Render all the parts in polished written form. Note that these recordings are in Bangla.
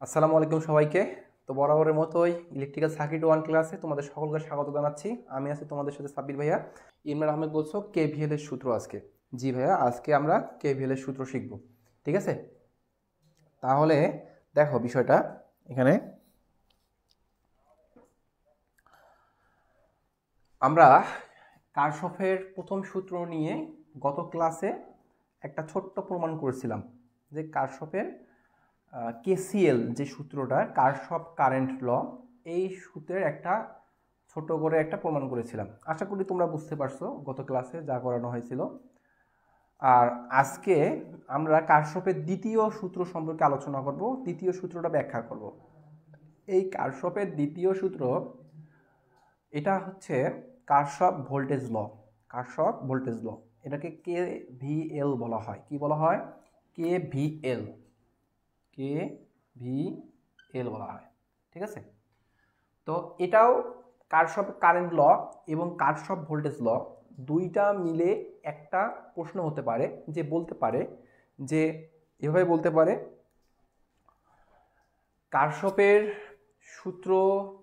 আসসালামু আলাইকুম সবাইকে। তো বরাবরের মতোই ইলেকট্রিক্যাল সার্কিট ওয়ান ক্লাসে তোমাদের সকলকে স্বাগত জানাচ্ছি। আমি আছি তোমাদের সাথে সাব্বির ভাইয়া। ইমরান আহমেদ বলছো কেভিএল এর সূত্র আজকে। জি ভাইয়া, আজকে আমরা কেভিএল এর সূত্র শিখব। ঠিক আছে, তাহলে দেখো বিষয়টা এখানে আমরা কারশফের প্রথম সূত্র নিয়ে গত ক্লাসে একটা ছোট্ট প্রমাণ করেছিলাম যে কারশফের কেসিএল যে সূত্রটা, কারশফ কারেন্ট ল, এই সূত্রের একটা ছোট করে একটা প্রমাণ করেছিলাম। আশা করি তোমরা বুঝতে পারছো গত ক্লাসে যা করানো হয়েছিল। আর আজকে আমরা কারশফের দ্বিতীয় সূত্র সম্পর্কে আলোচনা করব, দ্বিতীয় সূত্রটা ব্যাখ্যা করব। এই কারশফের দ্বিতীয় সূত্র, এটা হচ্ছে কারশফ ভোল্টেজ ল। কারশফ ভোল্টেজ ল, এটাকে কেভিএল বলা হয়। কি বলা হয়? কেভিএল, কেভিএল বলা হয়। ঠিক আছে, তো এটাও কারশফ কারেন্ট ল এবং কারশফ ভোল্টেজ ল দুইটা মিলে একটা প্রশ্ন হতে পারে, যে বলতে পারে যে এভাবে বলতে পারে, কারশফের সূত্র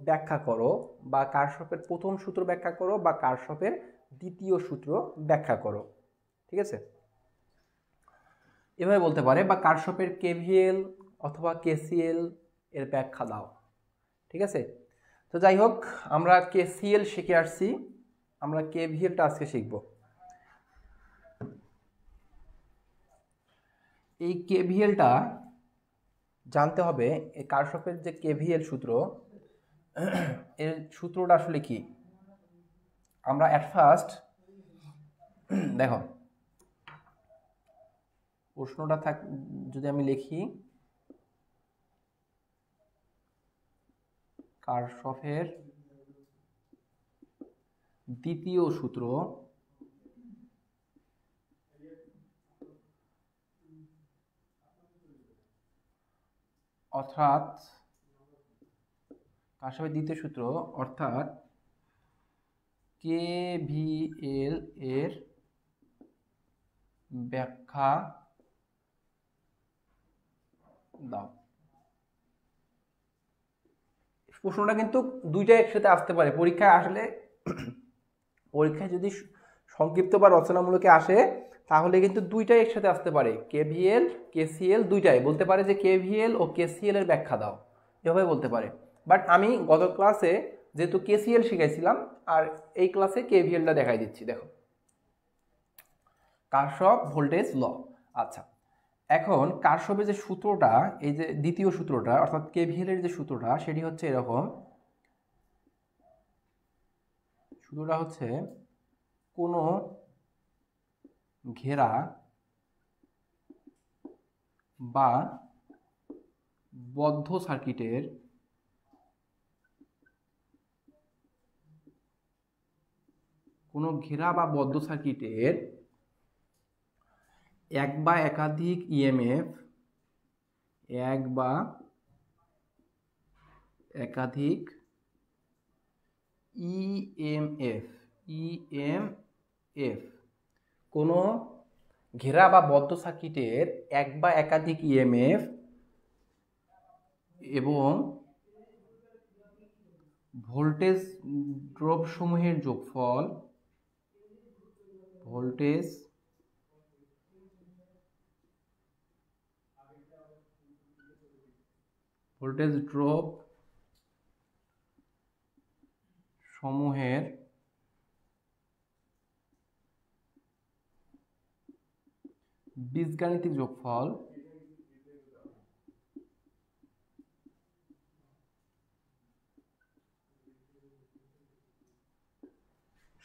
ব্যাখ্যা করো, বা কারশফের প্রথম সূত্র ব্যাখ্যা করো, বা কারশফের দ্বিতীয় সূত্র ব্যাখ্যা করো। ঠিক আছে, এভাবে বলতে পারে, বা কারশফের কেভিএল অথবা কেসিএল এর ব্যাখ্যা দাও। ঠিক আছে, তো যাই হোক, আমরা কেসিএল শিখে আসছি, আমরা কেভিএলটা আজকে শিখব। এই কেভিএলটা জানতে হবে, এই কারশফের যে কেভিএল সূত্র, এর সূত্রটা আসলে কি। আমরা অ্যাট ফার্স্ট দেখো, প্রশ্নটা যদি আমি লিখি, কারশফের দ্বিতীয় সূত্র অর্থাৎ কারশফের দ্বিতীয় সূত্র অর্থাৎ কেভিএল এর ব্যাখ্যা দাও। প্রশ্নটা কিন্তু দুইটা একসাথে আসতে পারে পরীক্ষায় আসলে। পরীক্ষায় যদি সংক্ষিপ্ত বা রচনামূলকে আসে, তাহলে কিন্তু দুইটাই একসাথে আসতে পারে। কেভিএল কেসিএল দুইটাই বলতে পারে যে কেভিএল ও কেসিএল এর ব্যাখ্যা দাও, এভাবে বলতে পারে। বাট আমি গত ক্লাসে যেহেতু কেসিএল শিখাইছিলাম, আর এই ক্লাসে কেভিএলটা দেখাই দিচ্ছি। দেখো, কারশফ ভোল্টেজ ল। আচ্ছা, এখন কারশফের যে সূত্রটা, এই যে দ্বিতীয় সূত্রটা অর্থাৎ কেভিএল এর যে সূত্রটা, সেটি হচ্ছে এরকম। সূত্রটা হচ্ছে কোনো ঘেরা বা বদ্ধ সার্কিটের এক বা একাধিক ইএমএফ, এক বা একাধিক ইএমএফ, কোনো ঘেরা বা বদ্ধ সার্কিটের এক বা একাধিক ইএমএফ এবং ভোল্টেজ ড্রপ সমূহের যোগফল, ভোল্টেজ ড্রপ সমূহের বীজগাণিতিক যোগফল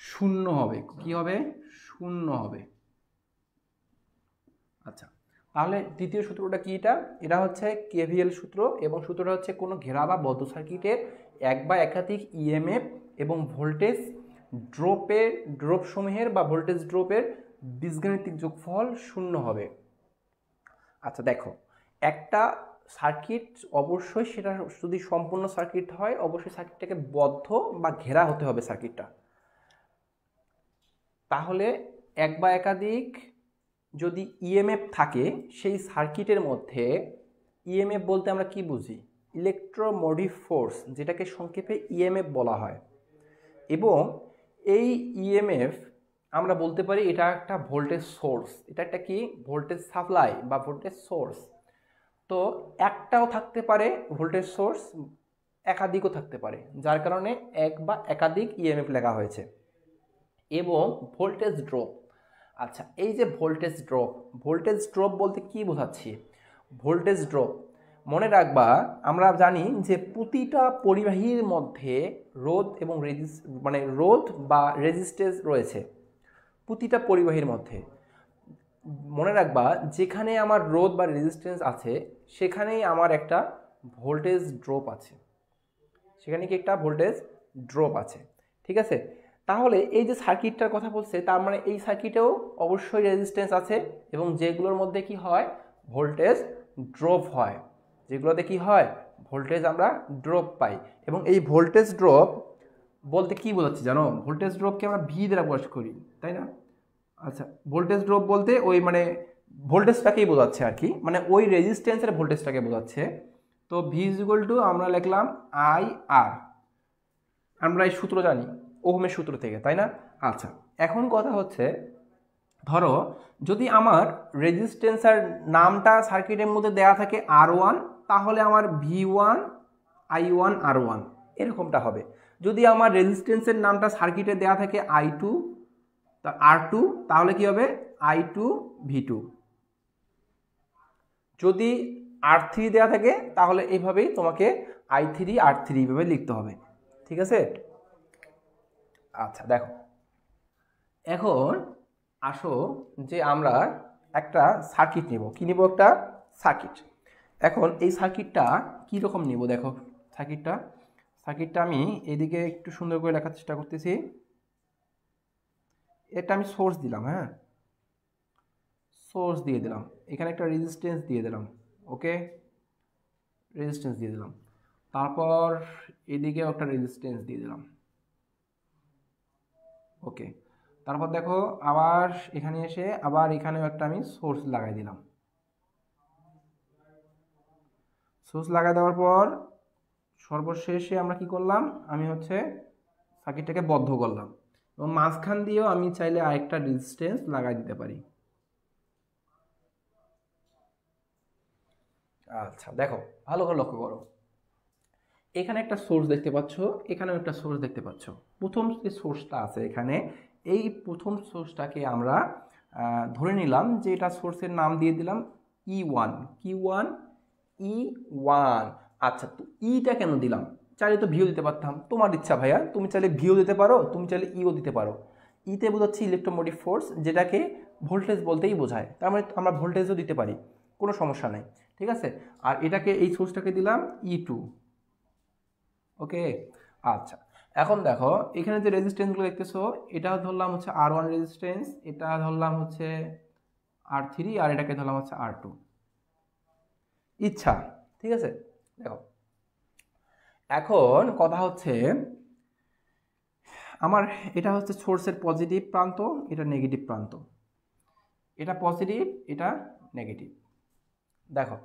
শূন্য হবে। কি হবে? শূন্য হবে। আচ্ছা, তাহলে দ্বিতীয় সূত্রটা কি? এটা হচ্ছে কেভিএল সূত্র, এবং সূত্রটা হচ্ছে কোনো ঘেরা বা বদ্ধ সার্কিটের এক বা একাধিক ইএমএফ এবং ভোল্টেজ ড্রপ সমূহের বা ভোল্টেজ ড্রপের বীজগাণিতিক যোগফল শূন্য হবে। আচ্ছা দেখো, একটা সার্কিট অবশ্যই, সেটা যদি সম্পূর্ণ সার্কিট হয়, অবশ্যই সার্কিটটাকে বদ্ধ বা ঘেরা হতে হবে সার্কিটটা। তাহলে এক বা একাধিক যদি ইএমএফ থাকে সেই সার্কিটের মধ্যে, ইএমএফ বলতে আমরা কি বুঝি? ইলেকট্রোমোটিভ ফোর্স, যেটাকে সংক্ষেপে ইএমএফ বলা হয়। এবং এই ইএমএফ আমরা বলতে পারি এটা একটা ভোল্টেজ সোর্স, এটা একটা কি ভোল্টেজ সাপ্লাই বা ভোল্টেজ সোর্স। তো একটাও থাকতে পারে ভোল্টেজ সোর্স, একাধিকও থাকতে পারে, যার কারণে এক বা একাধিক ইএমএফ লেখা হয়েছে। এবং ভোল্টেজ ড্রপ, আচ্ছা এই যে ভোল্টেজ ড্রপ বলতে কি বোঝাচ্ছি? ভোল্টেজ ড্রপ মনে রাখবা, আমরা জানি যে প্রতিটা পরিবাহীর মধ্যে রোধ এবং রোধ বা রেজিস্ট্যান্স রয়েছে প্রতিটা পরিবাহীর মধ্যে। মনে রাখবা, যেখানে আমার রোধ বা রেজিস্ট্যান্স আছে সেখানেই আমার একটা ভোল্টেজ ড্রপ আছে, সেখানে কি একটা ভোল্টেজ ড্রপ আছে, ঠিক আছে? তাহলে এই যে সার্কিটটার কথা বলছে, তার মানে এই সার্কিটেও অবশ্যই রেজিস্ট্যান্স আছে, এবং যেগুলোর মধ্যে কি হয় ভোল্টেজ ড্রপ হয়, যেগুলোতে কি হয় ভোল্টেজ আমরা ড্রপ পাই। এবং এই ভোল্টেজ ড্রপ বলতে কি বোঝাচ্ছি জানো? ভোল্টেজ ড্রপকে আমরা ভি দ্বারা প্রকাশ করি, তাই না? আচ্ছা, ভোল্টেজ ড্রপ বলতে ওই ভোল্টেজটাকেই বোঝাচ্ছে আর কি, ওই রেজিস্ট্যান্সের ভোল্টেজটাকে বোঝাচ্ছে। তো ভি ইজ ইকুয়াল টু আমরা লিখলাম আই আর, আমরা এই সূত্র জানি ওহমের সূত্র থেকে, তাই না? আচ্ছা, এখন কথা হচ্ছে, ধরো যদি আমার রেজিস্ট্যান্সের নামটা সার্কিটের মধ্যে দেওয়া থাকে R1, তাহলে আমার V1 I1 R1 এরকমটা হবে। যদি আমার রেজিস্ট্যান্সের নামটা সার্কিটে দেওয়া থাকে I2 R2, তাহলে কি হবে I2 V2। যদি R3 দেওয়া থাকে তাহলে এইভাবেই তোমাকে I3 R3 এইভাবে লিখতে হবে, ঠিক আছে? আচ্ছা দেখো, এখন আসো যে আমরা একটা সার্কিট নেব। কি নেব? একটা সার্কিট। এখন এই সার্কিটটা কীরকম নেব দেখো, সার্কিটটা আমি এদিকে একটু সুন্দর করে লেখার চেষ্টা করতেছি। এটা আমি সোর্স দিলাম, হ্যাঁ সোর্স দিয়ে দিলাম, এখানে একটা রেজিস্ট্যান্স দিয়ে দিলাম, ওকে রেজিস্ট্যান্স দিয়ে দিলাম, তারপর এদিকেও একটা রেজিস্ট্যান্স দিয়ে দিলাম, ওকে। তারপর দেখো আবার এখানে এসে আবার এখানেও একটা আমি সোর্স লাগাই দিলাম। সোর্স লাগাই দেওয়ার পর সর্বশেষে আমরা কি করলাম, আমি সার্কিটটাকে বদ্ধ করলাম, এবং মাঝখান দিয়েও আমি চাইলে আরেকটা রেজিস্ট্যান্স লাগাই দিতে পারি। আচ্ছা দেখো, ভালো করে লক্ষ্য করো, এখানে একটা সোর্স দেখতে পাচ্ছ, এখানেও একটা সোর্স দেখতে পাচ্ছ। প্রথম যে সোর্সটা আছে এখানে, এই প্রথম সোর্সটাকে আমরা ধরে নিলাম যে এটা সোর্সের নাম দিয়ে দিলাম E1, E1। আচ্ছা, তো ইটা কেন দিলাম? চাইলে তো ভিও দিতে পারতাম, তোমার ইচ্ছা ভাইয়া, তুমি চাইলে ভিও দিতে পারো, তুমি চাইলে ইও দিতে পারো। ইতে বোঝাচ্ছি ইলেকট্রোমোটিভ ফোর্স, যেটাকে ভোল্টেজ বলতেই বোঝায়, তার মানে আমরা ভোল্টেজও দিতে পারি, কোনো সমস্যা নেই, ঠিক আছে? আর এটাকে এই সোর্সটাকে দিলাম E2, ওকে। আচ্ছা, এখন দেখো এখানে যে রেজিস্ট্যান্সগুলো দেখতেছো, এটা ধরলাম R1 রেজিস্ট্যান্স, এটা ধরলাম R3, আর এটাকে ধরলাম R2, ইচ্ছা, ঠিক আছে? দেখো এখন কথা হচ্ছে, আমার এটা সোর্সের পজিটিভ প্রান্ত, এটা নেগেটিভ প্রান্ত, এটা পজিটিভ এটা নেগেটিভ। দেখো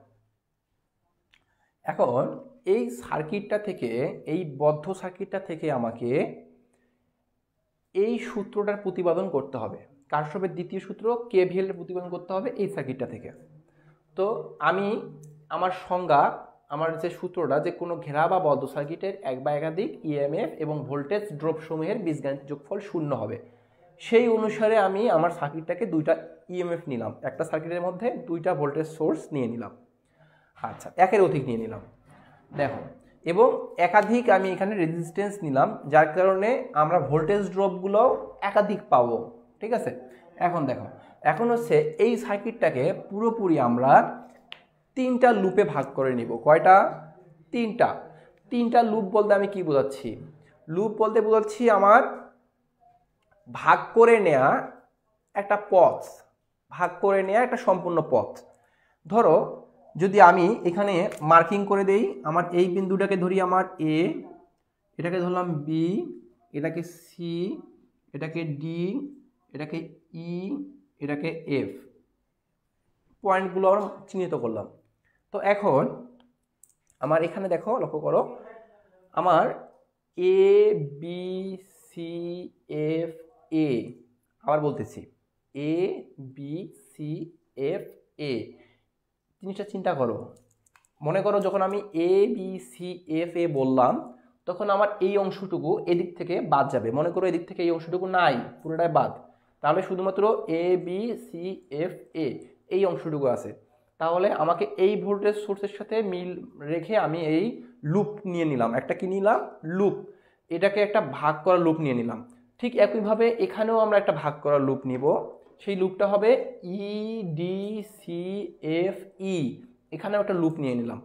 এখন এই সার্কিটটা থেকে, এই বদ্ধ সার্কিটটা থেকে আমাকে এই সূত্রটার প্রতিপাদন করতে হবে, কারশফের দ্বিতীয় সূত্র KVL এর প্রতিপাদন করতে হবে এই সার্কিটটা থেকে। তো আমি আমার সংজ্ঞা, আমার যে সূত্রটা, যে কোনো ঘেরা বা বদ্ধ সার্কিটের এক বা একাধিক ইএমএফ এবং ভোল্টেজ ড্রপ সমূহের বীজগাণিতিক যোগফল 0 হবে, সেই অনুসারে আমি আমার সার্কিটটাকে দুইটা ইএমএফ নিলাম, একটা সার্কিটের মধ্যে দুইটা ভোল্টেজ সোর্স নিয়ে নিলাম, আচ্ছা একের অধিক নিয়ে নিলাম দেখো, এবং একাধিক আমি এখানে রেজিস্ট্যান্স নিলাম, যার কারণে আমরা ভোল্টেজ ড্রপগুলো একাধিক পাবো, ঠিক আছে? এখন দেখো, এখন এই সার্কিটটাকে পুরোপুরি আমরা তিনটা লুপে ভাগ করে নিব। কয়টা? তিনটা লুপ বলতে আমি কি বোঝাচ্ছি? লুপ বলতে বোঝাচ্ছি আমার ভাগ করে নেয়া একটা পথ, ভাগ করে নেয়া একটা সম্পূর্ণ পথ। ধরো যদি আমি এখানে মার্কিং করে দেই, আমার এই বিন্দুটাকে ধরি আমার A, এটাকে ধরলাম B, এটাকে C, এটাকে D, এটাকে E, এটাকে F, পয়েন্টগুলো আমরা চিহ্নিত করলাম। তো এখন আমার এখানে দেখো, লক্ষ্য করো, আমার এ বি সি এফ এ, আবার বলতেছি এ বি সি এফ এ, জিনিসটা চিন্তা করো। মনে করো যখন আমি এ বি সি এফ এ বললাম, তখন আমার এই অংশটুকু এদিক থেকে বাদ যাবে। মনে করো এদিক থেকে এই অংশটুকু নাই, পুরোটাই বাদ। তাহলে শুধুমাত্র এ বি সি এফ এ এই অংশটুকু আছে। তাহলে আমাকে এই ভোল্টেজ সোর্সের সাথে মিল রেখে আমি এই লুপ নিয়ে নিলাম, একটা কি নিলাম, লুপ। এটাকে একটা ভাগ করা লুপ নিয়ে নিলাম। ঠিক একইভাবে এখানেও আমরা একটা ভাগ করা লুপ নিব। সেই লুপটা হবে E D C F E, এখানেও একটা লুপ নিয়ে নিলাম।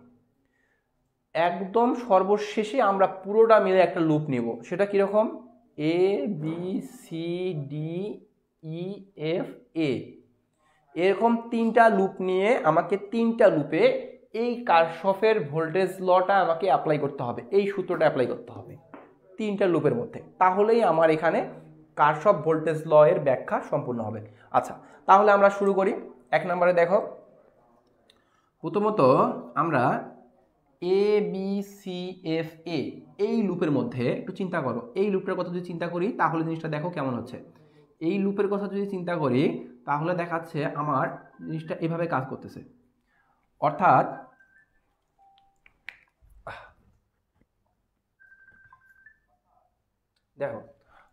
একদম সর্বশেষে আমরা পুরোটা মিলে একটা লুপ নিব। সেটা কীরকম, A B C D E F A, এরকম তিনটা লুপ নিয়ে আমাকে তিনটা লুপে এই কারশফের ভোল্টেজ লটা আমাকে অ্যাপ্লাই করতে হবে, এই সূত্রটা অ্যাপ্লাই করতে হবে তিনটা লুপের মধ্যে। তাহলেই আমার এখানে কারশফ ভোল্টেজ ল এর ব্যাখ্যা সম্পূর্ণ হবে। আচ্ছা, তাহলে আমরা শুরু করি। 1 নম্বরে দেখো, প্রথমত আমরা এ বি সি এফ এ এই লুপের মধ্যে একটু চিন্তা করো। এই লুপটার কথা যদি চিন্তা করি তাহলে জিনিসটা দেখো কেমন হচ্ছে। এই লুপের কথা যদি চিন্তা করি তাহলে দেখাচ্ছে আমার জিনিসটা এভাবে কাজ করতেছে। অর্থাৎ দেখো,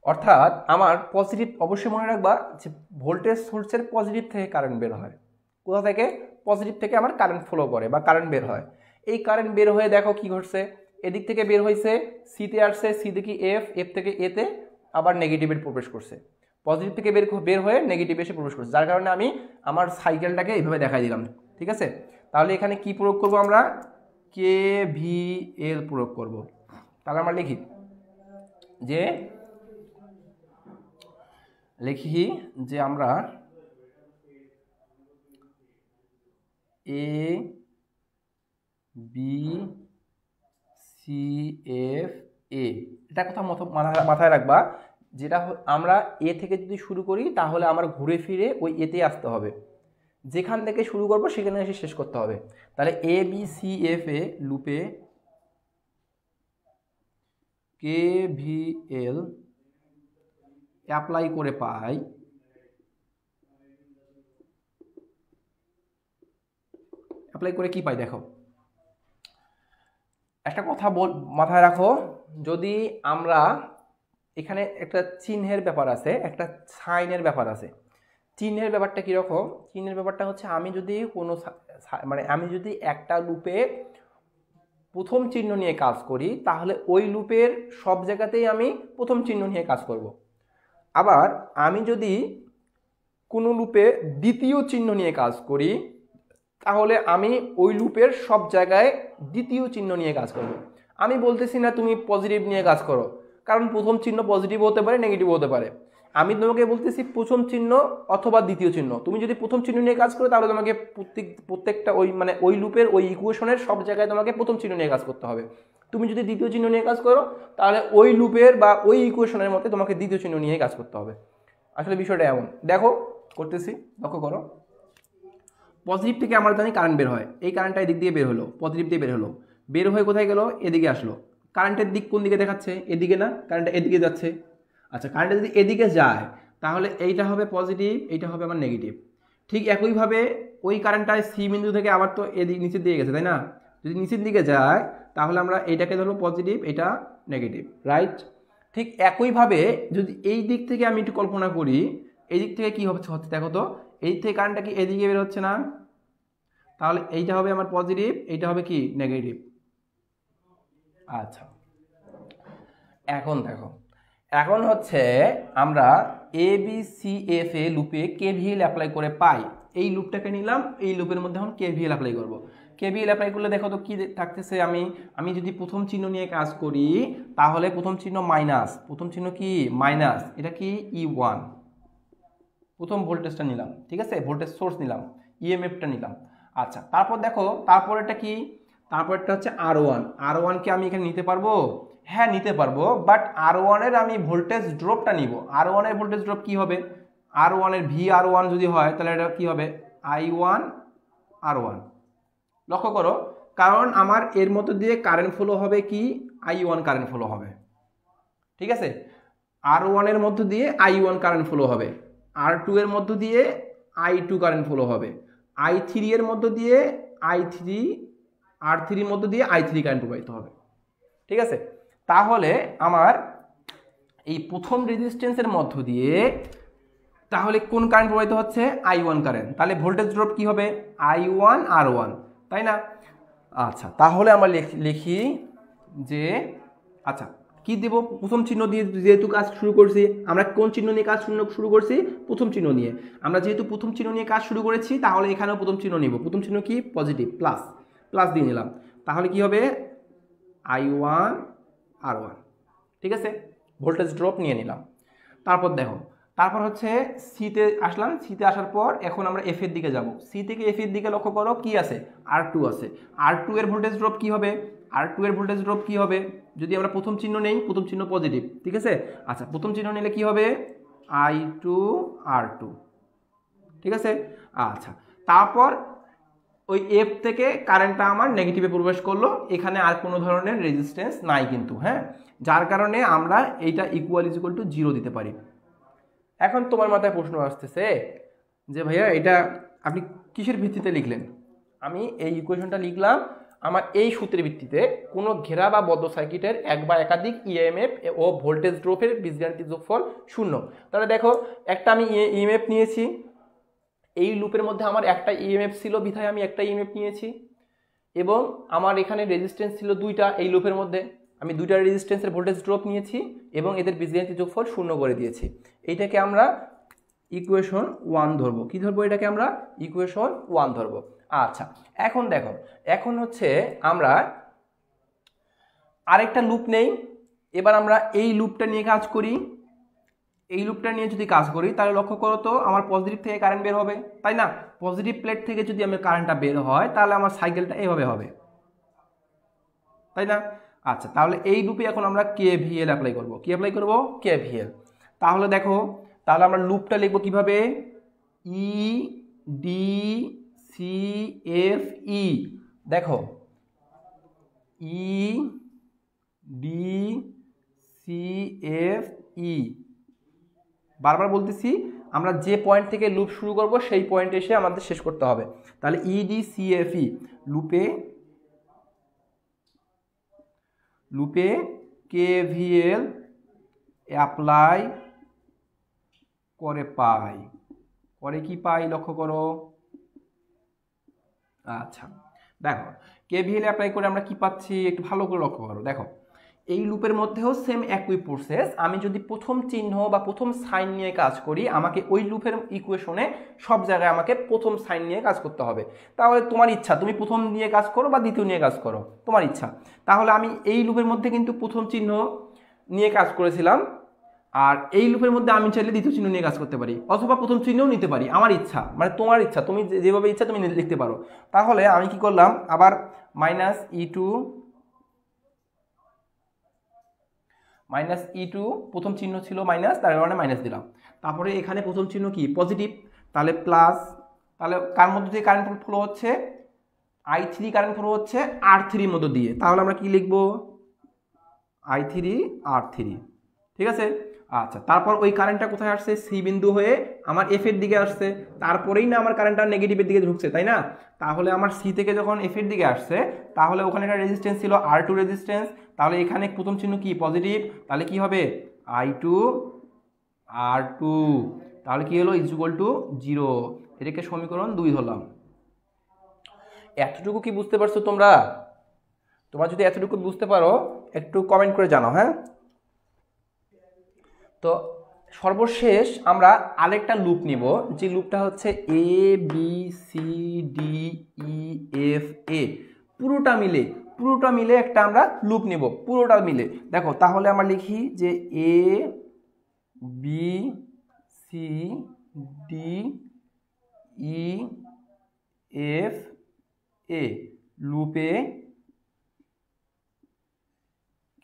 অর্থাৎ আমার পজিটিভ, অবশ্যই মনে রাখবা যে ভোল্টেজ সোর্সের পজিটিভ থেকে কারেন্ট বের হয়। কোথা থেকে? পজিটিভ থেকে আমার কারেন্ট ফ্লো করে বা কারেন্ট বের হয়। এই কারেন্ট বের হয়ে দেখো কি ঘটছে, এদিক থেকে বের হয়েছে, সিতে আসছে, সি থেকে এফ, এফ থেকে এতে আবার নেগেটিভে প্রবেশ করছে। পজিটিভ থেকে বের হয়ে নেগেটিভ এসে প্রবেশ করছে, যার কারণে আমি আমার সাইকেলটাকে এইভাবে দেখাই দিলাম। ঠিক আছে, তাহলে এখানে কি প্রয়োগ করব আমরা? কে ভি এল প্রয়োগ করব। তাহলে আমরা লিখি যে আমরা এ বি সি এফ এ, এটা কথা মাথায় রাখবা, যেটা আমরা এ থেকে যদি শুরু করি তাহলে আমার ঘুরে ফিরে ওই এতে আসতে হবে। যেখান থেকে শুরু করব সেখানে এসে শেষ করতে হবে। তাহলে এ বি সি এফ এ লুপে কে ভি এল অ্যাপ্লাই করে পাই, অ্যাপ্লাই করে কি পাই দেখো। একটা কথা মাথায় রাখো, যদি আমরা এখানে একটা চিহ্নের ব্যাপার আছে, একটা সাইনের ব্যাপার আছে। চিহ্নের ব্যাপারটা কীরকম? চিহ্নের ব্যাপারটা হচ্ছে আমি যদি আমি যদি একটা লুপে প্রথম চিহ্ন নিয়ে কাজ করি তাহলে ওই লুপের সব জায়গাতেই আমি প্রথম চিহ্ন নিয়ে কাজ করব। আবার আমি যদি কোনো লুপে দ্বিতীয় চিহ্ন নিয়ে কাজ করি তাহলে আমি ওই লুপের সব জায়গায় দ্বিতীয় চিহ্ন নিয়ে কাজ করব। আমি বলতেছি না তুমি পজিটিভ নিয়ে কাজ করো, কারণ প্রথম চিহ্ন পজিটিভ হতে পারে, নেগেটিভ হতে পারে। আমি তোমাকে বলতেছি প্রথম চিহ্ন অথবা দ্বিতীয় চিহ্ন। তুমি যদি প্রথম চিহ্ন নিয়ে কাজ করো তাহলে তোমাকে প্রত্যেকটা ওই লুপের ওই ইকুয়েশনের সব জায়গায় তোমাকে প্রথম চিহ্ন নিয়ে কাজ করতে হবে। তুমি যদি দ্বিতীয় চিহ্ন নিয়ে কাজ করো তাহলে ওই লুপের বা ওই ইকুয়েশনের মধ্যে তোমাকে দ্বিতীয় চিহ্ন নিয়ে কাজ করতে হবে। আসলে বিষয়টা এমন, দেখো করতেছি, লক্ষ্য করো। পজিটিভ থেকে আমরা জানি কারেন্ট বের হয়, এই কারেন্টটা এদিক দিয়ে বের হলো, পজিটিভ দিয়ে বের হলো, বের হয়ে কোথায় গেল? এদিকে আসলো। কারেন্টের দিক কোন দিকে দেখাচ্ছে? এদিকে না, কারেন্টটা এদিকে যাচ্ছে। আচ্ছা, কারেন্টটা যদি এদিকে যায় তাহলে এইটা হবে পজিটিভ, এইটা হবে আমার নেগেটিভ। ঠিক একইভাবে ওই কারেন্টটা সি বিন্দু থেকে আবার তো এদিকে নিচের দিকে গেছে, তাই না? যদি নিচের দিকে যায় তাহলে আমরা এইটাকে ধরবো পজিটিভ, এটা নেগেটিভ, রাইট? ঠিক একইভাবে যদি এই দিক থেকে আমি একটু কল্পনা করি, এই দিক থেকে কি হচ্ছে দেখো তো, এই থেকে কারেন্টটা কি এদিকে বের হচ্ছে না? তাহলে এইটা হবে আমার পজিটিভ, এইটা হবে কি নেগেটিভ। আচ্ছা, এখন দেখো, এখন হচ্ছে আমরা এ বি সি এফ এ লুপে কেভিএল অ্যাপ্লাই করে পাই। এই লুপটাকে নিলাম, এই লুপের মধ্যে এখন কেভিএল অ্যাপ্লাই করব। কেভিএল অ্যাপ্লাই করলে দেখো তো কি থাকতেছে, আমি যদি প্রথম চিহ্ন নিয়ে কাজ করি তাহলে প্রথম চিহ্ন মাইনাস, প্রথম চিহ্ন কি মাইনাস, এটা কি E1, প্রথম ভোল্টেজটা নিলাম, ঠিক আছে, ভোল্টেজ সোর্স নিলাম, ইএমএফটা নিলাম। আচ্ছা, তারপর দেখো তারপরেরটা কি, তারপরটা হচ্ছে R1। R1 কে আমি এখানে নিতে পারবো? হ্যাঁ নিতে পারবো, বাট R1 এর আমি ভোল্টেজ ড্রপটা নিব। R1 এর ভোল্টেজ ড্রপ কি হবে? R1 এর VR1 যদি হয় তাহলে এটা কি হবে? I1 R1, লক্ষ্য করো, কারণ আমার এর মধ্য দিয়ে কারেন্ট ফ্লো হবে কি, I1 কারেন্ট ফ্লো হবে, ঠিক আছে। R1 এর মধ্য দিয়ে I1 কারেন্ট ফ্লো হবে, R2 এর মধ্য দিয়ে I2 কারেন্ট ফ্লো হবে, I3 এর মধ্য দিয়ে I3, R3 এর মধ্য দিয়ে I3 কারেন্ট প্রবাহিত হবে, ঠিক আছে। তাহলে আমার এই প্রথম রেজিস্ট্যান্সের মধ্য দিয়ে তাহলে কোন কারেন্ট প্রবাহিত হচ্ছে, I1 কারেন্ট, তাহলে ভোল্টেজ ড্রপ কি হবে, I1 R1, তাই না। আচ্ছা, তাহলে আমরা লিখি যে, আচ্ছা কি দেব, প্রথম চিহ্ন দিয়ে যেহেতু কাজ শুরু করছি, আমরা কোন চিহ্ন নিয়ে কাজ শুরু করছি, প্রথম চিহ্ন নিয়ে। আমরা যেহেতু প্রথম চিহ্ন নিয়ে কাজ শুরু করেছি, তাহলে এখানেও প্রথম চিহ্ন নিব। প্রথম চিহ্ন কি, পজিটিভ, প্লাস, প্লাস দিয়ে নিলাম। তাহলে কি হবে, I1 R1, ঠিক আছে, ভোল্টেজ ড্রপ নিয়ে নিলাম। তারপর দেখো, তারপর হচ্ছে সিতে আসলাম, সিতে আসার পর এখন আমরা এফ এর দিকে যাব। সি থেকে এফ এর দিকে লক্ষ্য করো কি আছে, R2 আছে। R2 এর ভোল্টেজ ড্রপ কি হবে, R2 এর ভোল্টেজ ড্রপ কি হবে, যদি আমরা প্রথম চিহ্ন নেই, প্রথম চিহ্ন পজিটিভ, ঠিক আছে। আচ্ছা, প্রথম চিহ্ন নিলে কি হবে, I2 R2, ঠিক আছে। আচ্ছা, তারপর ওই এফ থেকে কারেন্টটা আমার নেগেটিভে প্রবেশ করলো, এখানে আর কোনো ধরনের রেজিস্ট্যান্স নাই কিন্তু, হ্যাঁ, যার কারণে আমরা এইটা ইকুয়াল টু 0 দিতে পারি। এখন তোমার মাথায় প্রশ্ন আসতেছে যে ভাইয়া এটা আপনি কিসের ভিত্তিতে লিখলেন। আমি এই ইকুয়েশনটা লিখলাম আমার এই সূত্রের ভিত্তিতে, কোনো ঘেরা বা বদ্ধ সার্কিটের এক বা একাধিক ইএমএফ ও ভোল্টেজ ড্রপের বীজগাণিতিক যোগফল 0। তাহলে দেখো, একটা আমি ইএমএফ নিয়েছি, এই লুপের মধ্যে আমার একটা ইএমএফ ছিল বিধায় আমি একটা ইএমএফ নিয়েছি, এবং আমার এখানে রেজিস্ট্যান্স ছিল দুইটা, এই লুপের মধ্যে আমি দুইটা রেজিস্ট্যান্সের ভোল্টেজ ড্রপ নিয়েছি এবং এদের বীজগাণিতিক যোগফল 0 করে দিয়েছি। এইটাকে আমরা ইকুয়েশন 1 ধরবো। কি ধরবো, এটাকে আমরা ইকুয়েশন 1 ধরবো। আচ্ছা, এখন দেখো, এখন হচ্ছে আমরা আরেকটা লুপ নেই, এবার আমরা এই লুপটা নিয়ে কাজ করি। এই লুপটা নিয়ে যদি কাজ করি তাহলে লক্ষ্য করো তো, আমার পজিটিভ থেকে কারেন্ট বের হবে, তাই না। পজিটিভ প্লেট থেকে যদি আমার কারেন্টটা বের হয় তাহলে আমার সাইকেলটা এইভাবে হবে, তাই না। আচ্ছা, তাহলে এই লুপে এখন আমরা KVL অ্যাপ্লাই করব। কি অ্যাপ্লাই করব, KVL। তাহলে দেখো, তাহলে আমরা লুপটা লিখবো কিভাবে, EDCFE, দেখো EDCFE, বারবার বলতেছি, আমরা যে পয়েন্ট থেকে লুপ শুরু করব সেই পয়েন্টে এসে আমাদের শেষ করতে হবে। তাহলে EDCFE লুপে KVL অ্যাপ্লাই করে পাই, পরে কি পাই লক্ষ্য করো। আচ্ছা, দেখো KVL অ্যাপ্লাই করে আমরা কি পাচ্ছি একটু ভালো করে লক্ষ্য করো। দেখো, এই লুপের মধ্যেও সেম একই প্রসেস। আমি যদি প্রথম চিহ্ন বা প্রথম সাইন নিয়ে কাজ করি, আমাকে ওই লুপের ইকুয়েশনে সব জায়গায় আমাকে প্রথম সাইন নিয়ে কাজ করতে হবে। তাহলে তোমার ইচ্ছা, তুমি প্রথম নিয়ে কাজ করো বা দ্বিতীয় নিয়ে কাজ করো, তোমার ইচ্ছা। তাহলে আমি এই লুপের মধ্যে কিন্তু প্রথম চিহ্ন নিয়ে কাজ করেছিলাম, আর এই লুপের মধ্যে আমি চাইলে দ্বিতীয় চিহ্ন নিয়ে কাজ করতে পারি, অথবা প্রথম চিহ্নও নিতে পারি, আমার ইচ্ছা, মানে তোমার ইচ্ছা, তুমি যেভাবে ইচ্ছা তুমি লিখতে পারো। তাহলে আমি কি করলাম, আবার -E2 প্রথম চিহ্ন ছিল মাইনাস, তার কারণে মাইনাস দিলাম। তারপরে এখানে প্রথম চিহ্ন কি, পজিটিভ, তাহলে প্লাস। তাহলে কার মধ্যে দিয়ে কারেন্ট ফ্লো হচ্ছে, I3 কারেন্ট ফ্লো হচ্ছে R3 এর মধ্য দিয়ে। তাহলে আমরা কি লিখবো, I3 R3, ঠিক আছে। আচ্ছা, তারপর ওই কারেন্টটা কোথায় আসছে, সি বিন্দু হয়ে আমার এফ এর দিকে আসছে, তারপরেই না আমার কারেন্টটা নেগেটিভের দিকে ঢুকছে, তাই না। তাহলে আমার সি থেকে যখন এফ এর দিকে আসছে, তাহলে ওখানে একটা রেজিস্ট্যান্স ছিল R2 রেজিস্ট্যান্স, তাহলে এখানে প্রথম চিহ্ন কি, পজিটিভ, তাহলে কি হবে I2 R2, তাহলে কি হলো, = 0। এটাকে সমীকরণ 2 ধরলাম। এতটুকু কি বুঝতে পারছো তোমরা? তোমরা যদি এতটুকু বুঝতে পারো একটু কমেন্ট করে জানাও, হ্যাঁ। তো সর্বশেষ আমরা আরেকটা লুপ নিব, যে লুপটা হচ্ছে ABCDEFA, পুরোটা মিলে একটা আমরা লুপ নিব, পুরোটা মিলে। দেখো, তাহলে আমরা লিখি যে ABCDEFA লুপে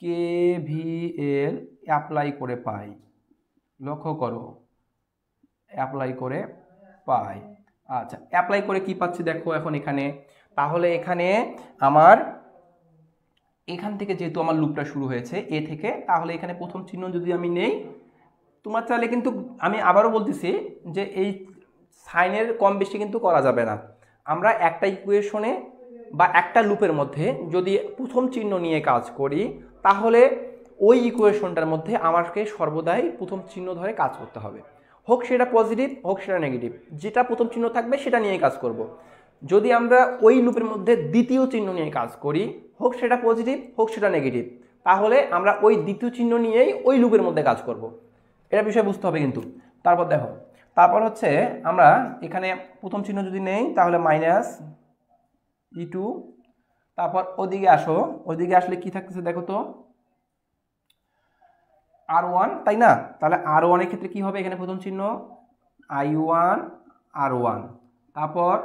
KVL অ্যাপ্লাই করে পাই, লক্ষ্য করো, অ্যাপ্লাই করে পাই। আচ্ছা, অ্যাপ্লাই করে কি পাচ্ছি দেখো এখন এখানে, তাহলে এখানে আমার এখান থেকে যেহেতু আমার লুপটা শুরু হয়েছে এ থেকে, তাহলে এখানে প্রথম চিহ্ন যদি আমি নেই, তোমার চাইলে কিন্তু আমি আবারও বলতেছি যে এই সাইনের কম বেশি কিন্তু করা যাবে না। আমরা একটা ইকুয়েশনে বা একটা লুপের মধ্যে যদি প্রথম চিহ্ন নিয়ে কাজ করি, তাহলে ওই ইকুয়েশনটার মধ্যে আমাকে সর্বদাই প্রথম চিহ্ন ধরে কাজ করতে হবে, হোক সেটা পজিটিভ হোক সেটা নেগেটিভ, যেটা প্রথম চিহ্ন থাকবে সেটা নিয়ে কাজ করব। যদি আমরা ওই লুপের মধ্যে দ্বিতীয় চিহ্ন নিয়ে কাজ করি, হোক সেটা পজিটিভ হোক সেটা নেগেটিভ, তাহলে আমরা ওই দ্বিতীয় চিহ্ন নিয়েই ওই লুপের মধ্যে কাজ করব। এটা বিষয় বুঝতে হবে কিন্তু। তারপর দেখো, তারপর হচ্ছে আমরা এখানে প্রথম চিহ্ন যদি নেই তাহলে -e2, তারপর ওদিকে আসো, ওইদিকে আসলে কি থাকতেছে দেখো তো, r1, তাই না? তাহলে r1 এর ক্ষেত্রে কি হবে, এখানে প্রথম চিহ্ন i1 r1, তারপর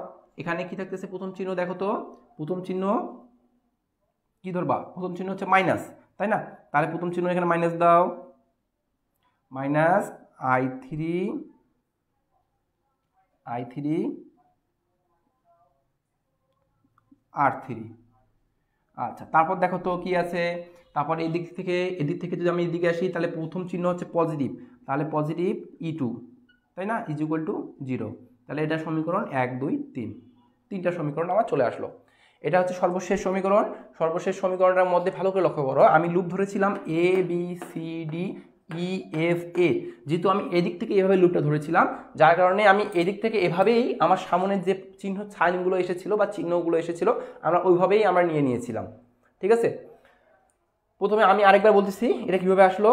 এখানে কি থাকতেছে প্রথম চিহ্ন দেখো তো, প্রথম চিহ্ন কি ধরবা, প্রথম চিহ্ন হচ্ছে মাইনাস, তাই না? তাহলে প্রথম চিহ্ন এখানে মাইনাস দাও, -i3 r3। আচ্ছা, তারপর দেখো তো কি আছে, তারপর এদিক থেকে যদি আমি এদিকে আসি, তাহলে প্রথম চিহ্ন হচ্ছে পজিটিভ, তাহলে পজিটিভ e2, তাই না, ইজ ইকুয়াল টু 0। তাহলে এটা সমীকরণ 1 2 3, তিনটা সমীকরণ আমার চলে আসলো। এটা হচ্ছে সর্বশেষ সমীকরণ। সর্বশেষ সমীকরণটার মধ্যে ভালো করে লক্ষ্য করো, আমি লুপ ধরেছিলাম a b c d e f a, যেহেতু আমি এদিক থেকে এভাবে লুপটা ধরেছিলাম, যার কারণে আমি এদিক থেকে এভাবেই আমার সামনের যে চিহ্ন সাইনগুলো এসেছিল বা চিহ্নগুলো এসেছিল আমরা ওইভাবেই আমরা নিয়েছিলাম। ঠিক আছে, প্রথমে আমি আরেকবার বলতেছি এটা কিভাবে আসলো।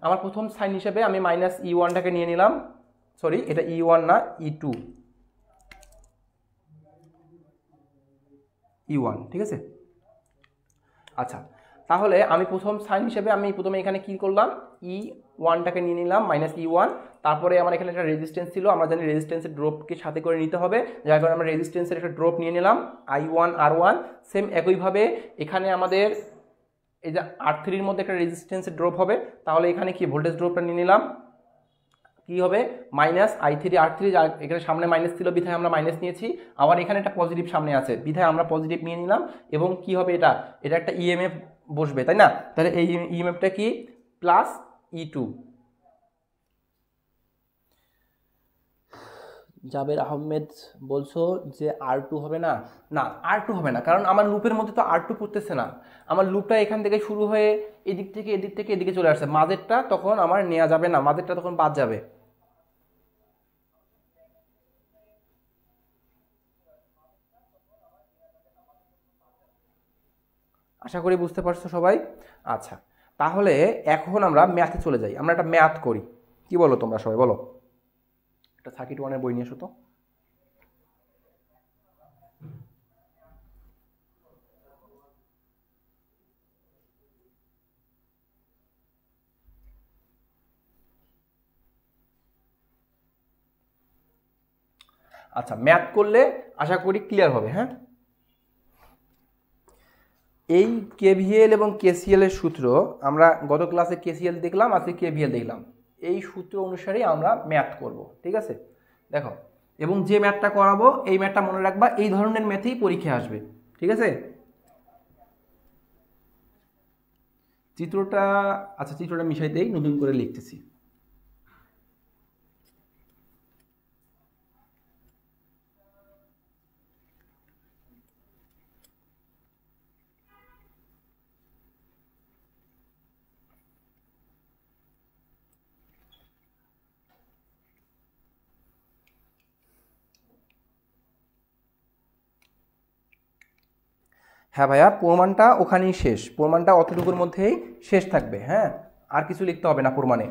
আমার প্রথম সাইন হিসেবে আমি -e1টাকে নিয়ে নিলাম, সরি এটা e1 না e2, e1, ঠিক আছে। আচ্ছা, তাহলে আমি প্রথম সাইন হিসেবে আমি প্রথমে এখানে কি করলাম, e1টাকে নিয়ে নিলাম -e1, তারপরে আমার এখানে একটা রেজিস্ট্যান্স ছিল, আমরা জানি রেজিস্ট্যান্সের ড্রপকে সাথে করে নিতে হবে, যার কারণে আমরা রেজিস্ট্যান্সের একটা ড্রপ নিয়ে নিলাম i1 r1। সেম একইভাবে এখানে আমাদের এই যে r3-র মধ্যে একটা রেজিস্ট্যান্সের ড্রপ হবে, তাহলে এখানে কি ভোল্টেজ ড্রপটা নিয়ে নিলাম, কি হবে -i3 r3, এখানে সামনে মাইনাস ছিল বিধায় আমরা মাইনাস নিয়েছি, আবার এখানে একটা পজিটিভ সামনে আছে বিধায় আমরা পজিটিভ নিয়ে নিলাম, এবং কি হবে এটা একটা ইএমএফ বসবে, তাই না? তাহলে এই ইএমএফটা কি +e2। জাবের আহমেদ বলছো যে r2 হবে না, না r2 হবে না, কারণ আমার লুপের মধ্যে তো r2 পড়তেছে না, আমার লুপটা এখান থেকে শুরু হয়ে এদিক থেকে এদিকে চলে আসছে, মাঝেরটা তখন আমার নেওয়া যাবে না, মাঝেরটা তখন বাদ যাবে। আশা করি বুঝতে পারছো সবাই। আচ্ছা, তাহলে এখন আমরা ম্যাথে চলে যাই, আমরা একটা ম্যাথ করি, কি বলো তোমরা সবাই, বলো। একটা 31-এর বই নিয়ে এসো তো। আচ্ছা, ম্যাথ করলে আশা করি ক্লিয়ার হবে। হ্যাঁ, এই কেভিএল এবং কেসিএল এর সূত্র আমরা গত ক্লাসে কেসিএল দেখলাম, আজকে কেভিএল দেখলাম, এই সূত্র অনুসারেই আমরা ম্যাথ করব। ঠিক আছে, দেখো, এবং যে ম্যাথটা করাবো এই ম্যাথটা মনে রাখবা, এই ধরনের ম্যাথেই পরীক্ষা আসবে। ঠিক আছে, চিত্রটা, আচ্ছা চিত্রটা মিশাইতেই নতুন করে লিখতেছি। হ্যাঁ ভাইয়া, প্রমাণটা ওখানেই শেষ, প্রমাণটা অতটুকুর মধ্যেই শেষ থাকবে। হ্যাঁ, আর কিছু লিখতে হবে না প্রমাণে।